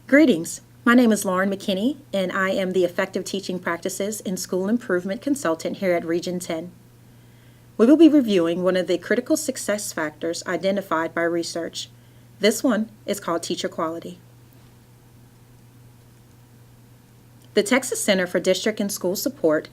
Greetings. My name is Lauren McKinney, and I am the Effective Teaching Practices and School Improvement Consultant here at Region 10. We will be reviewing one of the critical success factors identified by research. This one is called teacher quality. The Texas Center for District and School Support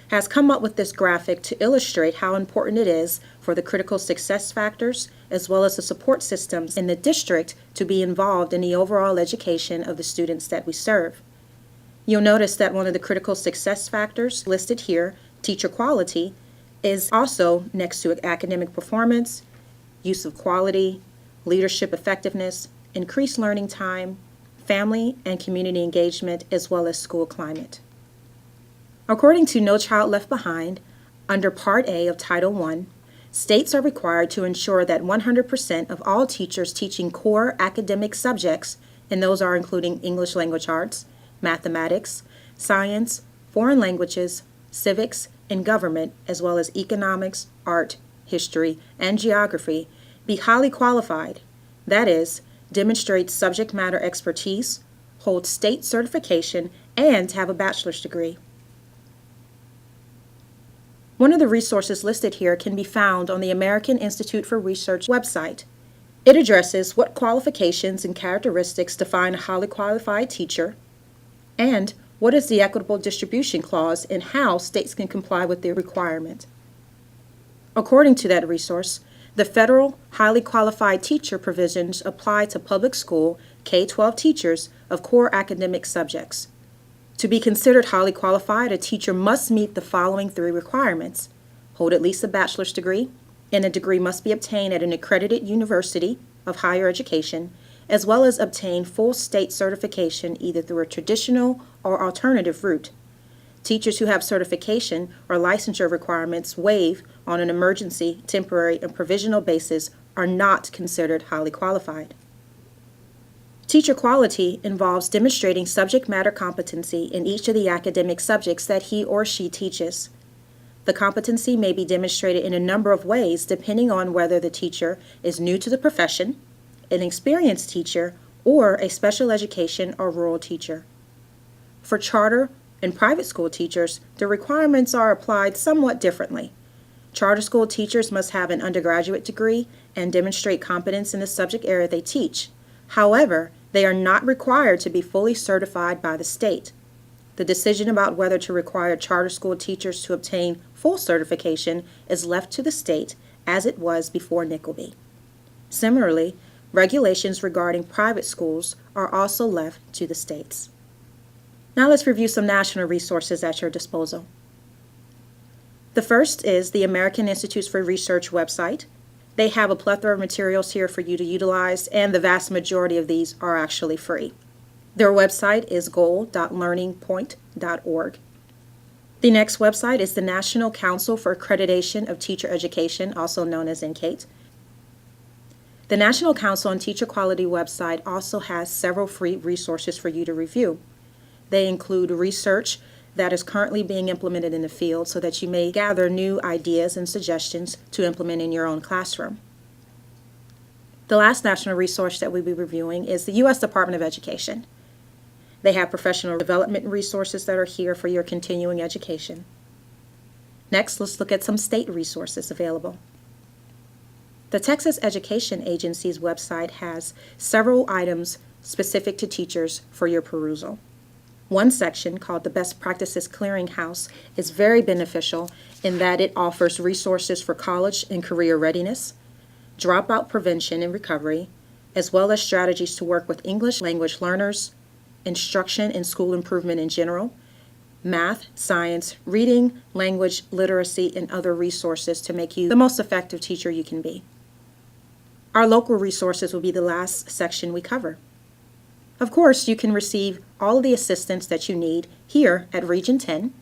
has come up with this graphic to illustrate how important it is for the critical success factors as well as the support systems in the district to be involved in the overall education of the students that we serve. You'll notice that one of the critical success factors listed here, teacher quality, is also next to academic performance, use of quality, leadership effectiveness, increased learning time, family and community engagement, as well as school climate. According to No Child Left Behind, under Part A of Title I, states are required to ensure that 100% of all teachers teaching core academic subjects, and those are including English language arts, mathematics, science, foreign languages, civics, and government, as well as economics, art, history, and geography, be highly qualified, that is, demonstrate subject matter expertise, hold state certification, and have a bachelor's degree. One of the resources listed here can be found on the American Institute for Research website. It addresses what qualifications and characteristics define a highly qualified teacher, and what is the equitable distribution clause and how states can comply with the requirement. According to that resource, the federal highly qualified teacher provisions apply to public school K-12 teachers of core academic subjects. To be considered highly qualified, a teacher must meet the following three requirements: hold at least a bachelor's degree, and a degree must be obtained at an accredited university of higher education, as well as obtain full state certification either through a traditional or alternative route. Teachers who have certification or licensure requirements waived on an emergency, temporary, and provisional basis are not considered highly qualified. Teacher quality involves demonstrating subject matter competency in each of the academic subjects that he or she teaches. The competency may be demonstrated in a number of ways depending on whether the teacher is new to the profession, an experienced teacher, or a special education or rural teacher. For charter and private school teachers, the requirements are applied somewhat differently. Charter school teachers must have an undergraduate degree and demonstrate competence in the subject area they teach. However, they are not required to be fully certified by the state. The decision about whether to require charter school teachers to obtain full certification is left to the state, as it was before Nickleby. Similarly, regulations regarding private schools are also left to the states. Now let's review some national resources at your disposal. The first is the American Institute for Research website. They have a plethora of materials here for you to utilize, and the vast majority of these are actually free. Their website is goal.learningpoint.org. The next website is the National Council for Accreditation of Teacher Education, also known as NCATE. The National Council on Teacher Quality website also has several free resources for you to review. They include research that is currently being implemented in the field so that you may gather new ideas and suggestions to implement in your own classroom. The last national resource that we'll be reviewing is the U.S. Department of Education. They have professional development resources that are here for your continuing education. Next, let's look at some state resources available. The Texas Education Agency's website has several items specific to teachers for your perusal. One section, called the Best Practices Clearinghouse, is very beneficial in that it offers resources for college and career readiness, dropout prevention and recovery, as well as strategies to work with English language learners, instruction and school improvement in general, math, science, reading, language, literacy, and other resources to make you the most effective teacher you can be. Our local resources will be the last section we cover. Of course, you can receive all of the assistance that you need here at Region 10.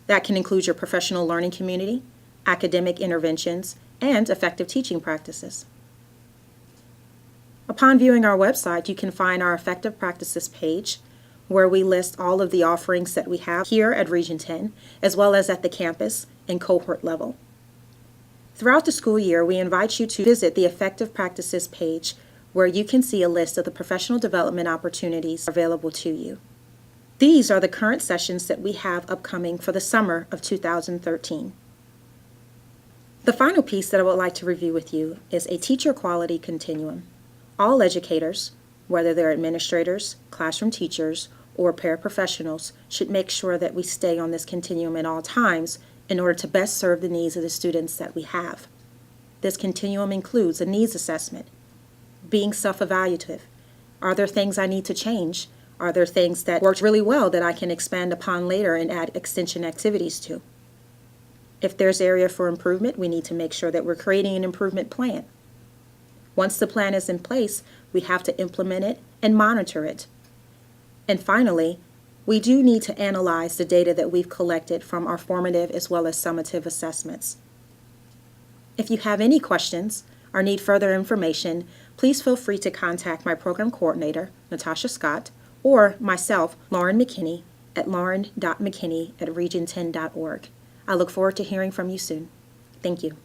That can include your professional learning community, academic interventions, and effective teaching practices. Upon viewing our website, you can find our Effective Practices page, where we list all of the offerings that we have here at Region 10, as well as at the campus and cohort level. Throughout the school year, we invite you to visit the Effective Practices page, where you can see a list of the professional development opportunities available to you. These are the current sessions that we have upcoming for the summer of 2013. The final piece that I would like to review with you is a teacher quality continuum. All educators, whether they're administrators, classroom teachers, or paraprofessionals, should make sure that we stay on this continuum at all times in order to best serve the needs of the students that we have. This continuum includes a needs assessment, being self-evaluative. Are there things I need to change? Are there things that worked really well that I can expand upon later and add extension activities to? If there's area for improvement, we need to make sure that we're creating an improvement plan. Once the plan is in place, we have to implement it and monitor it. And finally, we do need to analyze the data that we've collected from our formative as well as summative assessments. If you have any questions or need further information, please feel free to contact my program coordinator, Natasha Scott, or myself, Lauren McKinney, at lauren.mckinney@region10.org. I look forward to hearing from you soon. Thank you.